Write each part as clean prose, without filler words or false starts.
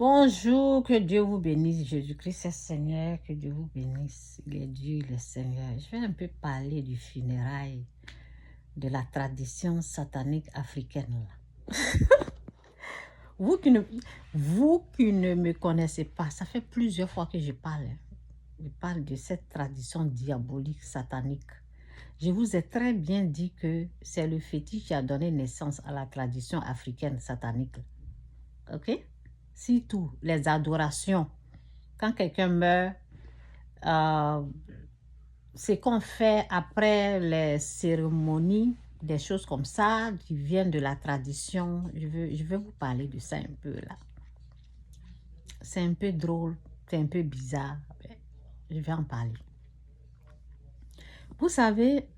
Bonjour, que Dieu vous bénisse. Jésus-Christ est Seigneur, que Dieu vous bénisse. Il est Dieu, il est Seigneur. Je vais un peu parler du funérail, de la tradition satanique africaine. Là. Vous qui ne me connaissez pas, ça fait plusieurs fois que je parle. Je parle de cette tradition diabolique, satanique. Je vous ai très bien dit que c'est le fétiche qui a donné naissance à la tradition africaine satanique. Ok? Surtout les adorations. Quand quelqu'un meurt, ce qu'on fait après les cérémonies, des choses comme ça, qui viennent de la tradition. Je vais vous parler de ça un peu là. C'est un peu drôle, c'est un peu bizarre. Je vais en parler. Vous savez,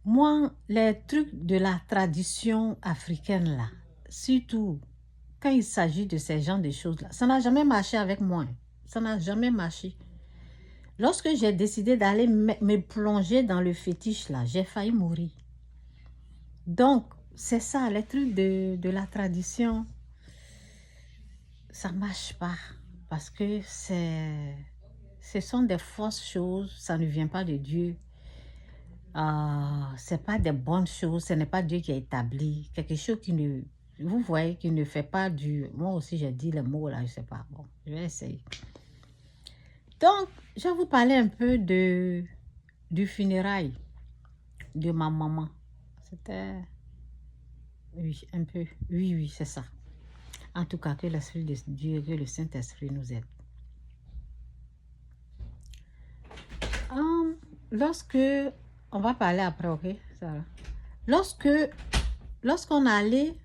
moi, les trucs de la tradition africaine là, surtout quand il s'agit de ces genres de choses-là, ça n'a jamais marché avec moi. Ça n'a jamais marché. Lorsque j'ai décidé d'aller me plonger dans le fétiche là, j'ai failli mourir. Donc, c'est ça, les trucs de la tradition, ça ne marche pas. Parce que ce sont des fausses choses, ça ne vient pas de Dieu. Ce n'est pas des bonnes choses, ce n'est pas Dieu qui a établi. Quelque chose qui ne... Vous voyez, qui ne fait pas du... Moi aussi, j'ai dit le mot là, je ne sais pas. Bon, je vais essayer. Donc, je vais vous parler un peu du funérail de ma maman. C'était... Oui, un peu. Oui, c'est ça. En tout cas, que l'Esprit de Dieu, que le Saint-Esprit nous aide. Lorsque... On va parler après, ok, Sarah? Lorsqu'on allait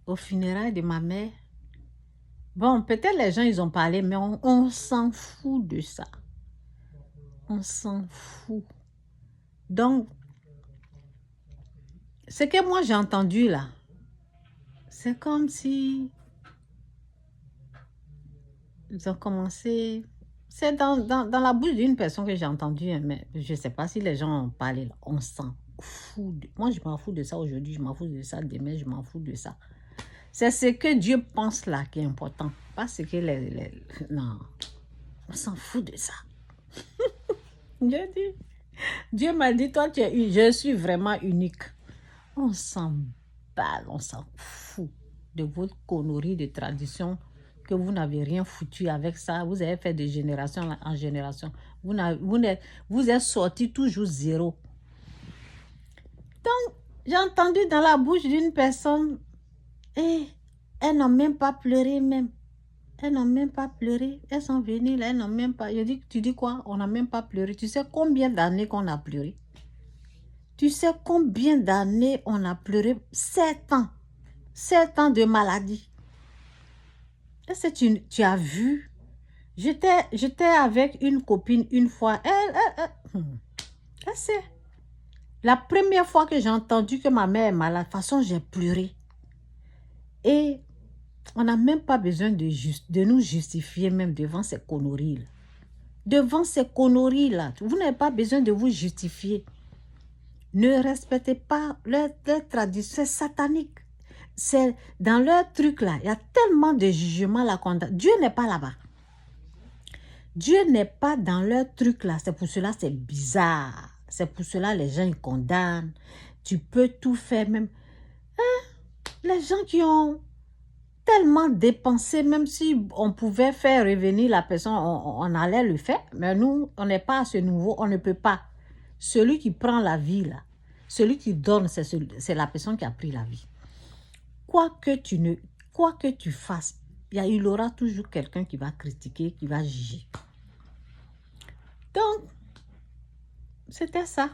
au funérail de ma mère, bon, peut-être les gens, ils ont parlé, mais on s'en fout de ça. On s'en fout. Donc, ce que moi j'ai entendu là, c'est comme si ils ont commencé... C'est dans la bouche d'une personne que j'ai entendu, mais je ne sais pas si les gens ont parlé là. On s'en fout. Moi, je m'en fous de ça aujourd'hui, je m'en fous de ça demain, je m'en fous de ça. C'est ce que Dieu pense là qui est important. Pas ce que Non, on s'en fout de ça. Dieu m'a dit, toi, je suis vraiment unique. On s'en bat, on s'en fout de votre connerie de tradition que vous n'avez rien foutu avec ça. Vous avez fait de génération en génération. Vous êtes sorti toujours zéro. Donc, j'ai entendu dans la bouche d'une personne, et elles n'ont même pas pleuré même. Elles n'ont même pas pleuré. Elles sont venues là, elles n'ont même pas... Je dis, tu dis quoi? On n'a même pas pleuré. Tu sais combien d'années qu'on a pleuré? Tu sais combien d'années on a pleuré? 7 ans. 7 ans de maladie. Est-ce que tu as vu? J'étais avec une copine une fois. Elle sait. La première fois que j'ai entendu que ma mère est malade, de toute façon, j'ai pleuré. Et on n'a même pas besoin de nous justifier même devant ces conneries-là. Devant ces conneries-là, vous n'avez pas besoin de vous justifier. Ne respectez pas leur tradition satanique. C'est dans leur truc là, il y a tellement de jugements là. Dieu n'est pas là-bas. Dieu n'est pas dans leur truc là. C'est pour cela c'est bizarre. C'est pour cela les gens ils condamnent. Tu peux tout faire même. Les gens qui ont tellement dépensé, même si on pouvait faire revenir la personne, on allait le faire. Mais nous, on n'est pas à ce niveau, on ne peut pas. Celui qui prend la vie là, celui qui donne, c'est la personne qui a pris la vie. Quoi que tu fasses, il y aura toujours quelqu'un qui va critiquer, qui va juger. Donc, c'était ça.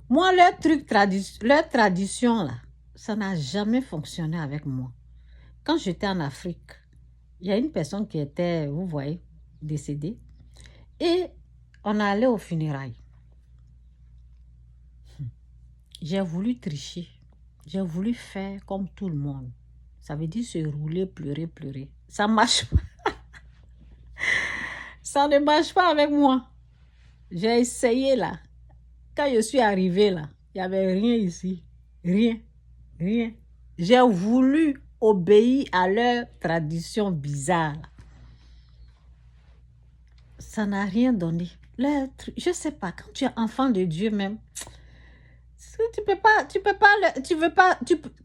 Moi, leur tradition, là, ça n'a jamais fonctionné avec moi. Quand j'étais en Afrique, il y a une personne qui était, vous voyez, décédée. Et on allait au funérailles. J'ai voulu tricher. J'ai voulu faire comme tout le monde. Ça veut dire se rouler, pleurer. Ça ne marche pas. Ça ne marche pas avec moi. J'ai essayé là. Quand je suis arrivée là, il n'y avait rien ici. Rien. J'ai voulu obéi à leur tradition bizarre. Ça n'a rien donné. Je ne sais pas, quand tu es enfant de Dieu même,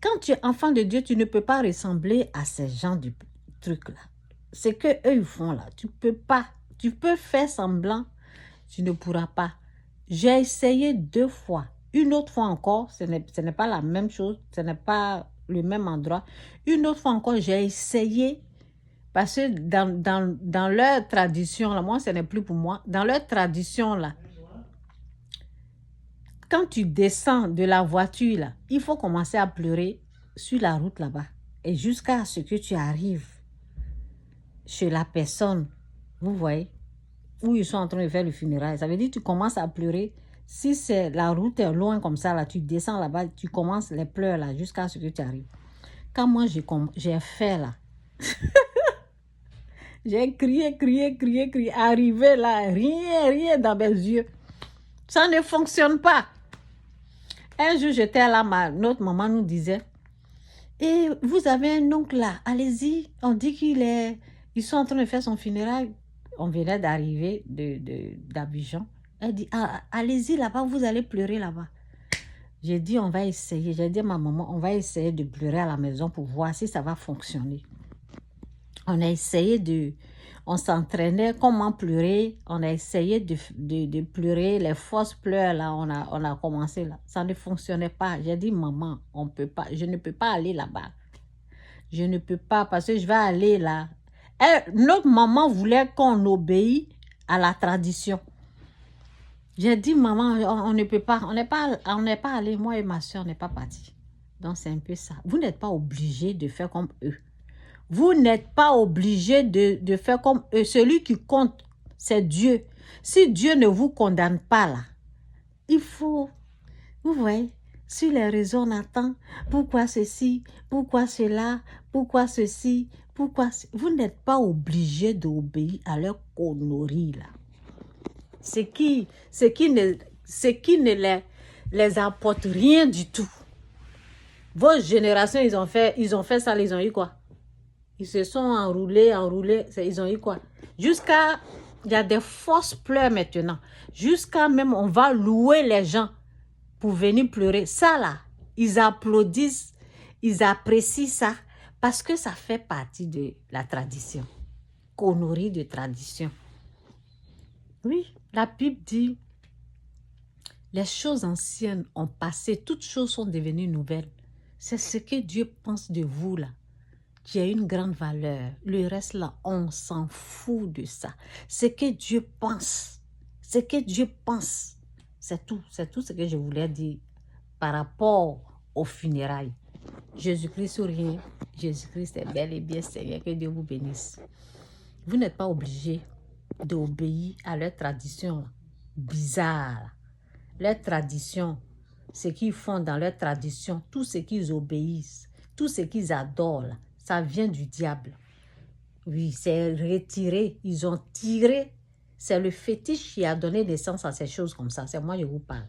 quand tu es enfant de Dieu, tu ne peux pas ressembler à ces gens du truc-là. C'est que eux ils font là. Tu peux pas. Tu peux faire semblant, tu ne pourras pas. J'ai essayé 2 fois. Une autre fois encore, ce n'est pas la même chose, ce n'est pas le même endroit. Une autre fois encore, j'ai essayé, parce que dans leur tradition, là, moi, ce n'est plus pour moi, dans leur tradition, là, quand tu descends de la voiture, là, il faut commencer à pleurer sur la route là-bas. Et jusqu'à ce que tu arrives chez la personne, vous voyez, où ils sont en train de faire le funérail. Ça veut dire que tu commences à pleurer. Si la route est loin comme ça, là, tu descends là-bas, tu commences les pleurs là, jusqu'à ce que tu arrives. Quand moi, j'ai fait là, j'ai crié, arrivé là, rien dans mes yeux. Ça ne fonctionne pas. Un jour, j'étais là, notre maman nous disait, et vous avez un oncle là, allez-y, on dit ils sont en train de faire son funérail. On venait d'arriver d'Abidjan. Elle dit, allez-y là-bas, vous allez pleurer là-bas. J'ai dit, on va essayer. J'ai dit à ma maman, on va essayer de pleurer à la maison pour voir si ça va fonctionner. On a essayé on s'entraînait comment pleurer. On a essayé de pleurer, les fausses pleurs là, on a commencé là. Ça ne fonctionnait pas. J'ai dit, maman, on peut pas, je ne peux pas aller là-bas. Je ne peux pas parce que je vais aller là. Notre maman voulait qu'on obéisse à la tradition. J'ai dit, maman, on ne peut pas, on n'est pas allé, moi et ma soeur, on n'est pas partis. Donc, c'est un peu ça. Vous n'êtes pas obligé de faire comme eux. Vous n'êtes pas obligé de faire comme eux. Celui qui compte, c'est Dieu. Si Dieu ne vous condamne pas là, il faut, vous voyez, sur les réseaux, on attend, pourquoi ceci, pourquoi cela, pourquoi ceci, pourquoi... Vous n'êtes pas obligé d'obéir à leur connerie là. Ce qui ne les apporte rien du tout. Vos générations, ils ont fait ça, ils ont eu quoi? Ils se sont enroulés, ils ont eu quoi? Il y a des fausses pleurs maintenant. Jusqu'à même, on va louer les gens pour venir pleurer. Ça là, ils applaudissent, ils apprécient ça parce que ça fait partie de la tradition. Connerie de tradition. Oui, la Bible dit, les choses anciennes ont passé, toutes choses sont devenues nouvelles. C'est ce que Dieu pense de vous là, qui a une grande valeur. Le reste là, on s'en fout de ça. Ce que Dieu pense, c'est tout ce que je voulais dire par rapport aux funérailles. Jésus-Christ ou rien, Jésus-Christ est bel et bien Seigneur, que Dieu vous bénisse. Vous n'êtes pas obligé d'obéir à leur tradition bizarre. Leur tradition, ce qu'ils font dans leur tradition, tout ce qu'ils obéissent, tout ce qu'ils adorent, ça vient du diable. Oui, c'est retiré, ils ont tiré. C'est le fétiche qui a donné naissance à ces choses comme ça. C'est moi, je vous parle.